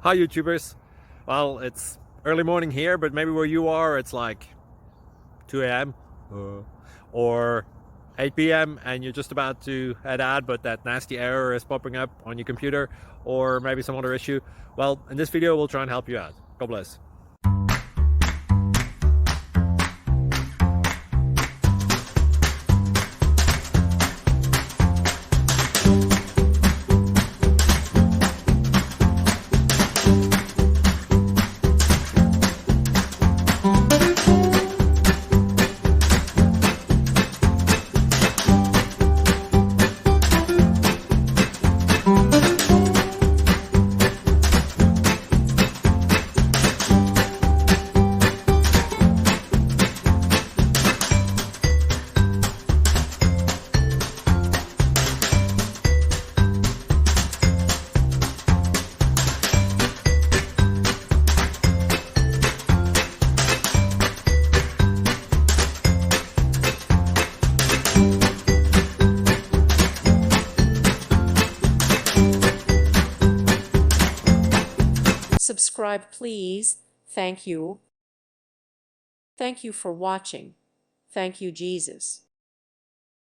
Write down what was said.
Hi YouTubers. Well, it's early morning here, but maybe where you are it's like 2 a.m. Or 8 p.m. and you're just about to head out, but that nasty error is popping up on your computer, or maybe some other issue. Well, in this video we'll try and help you out. God bless. Subscribe, please. Thank you. Thank you for watching. Thank you, Jesus.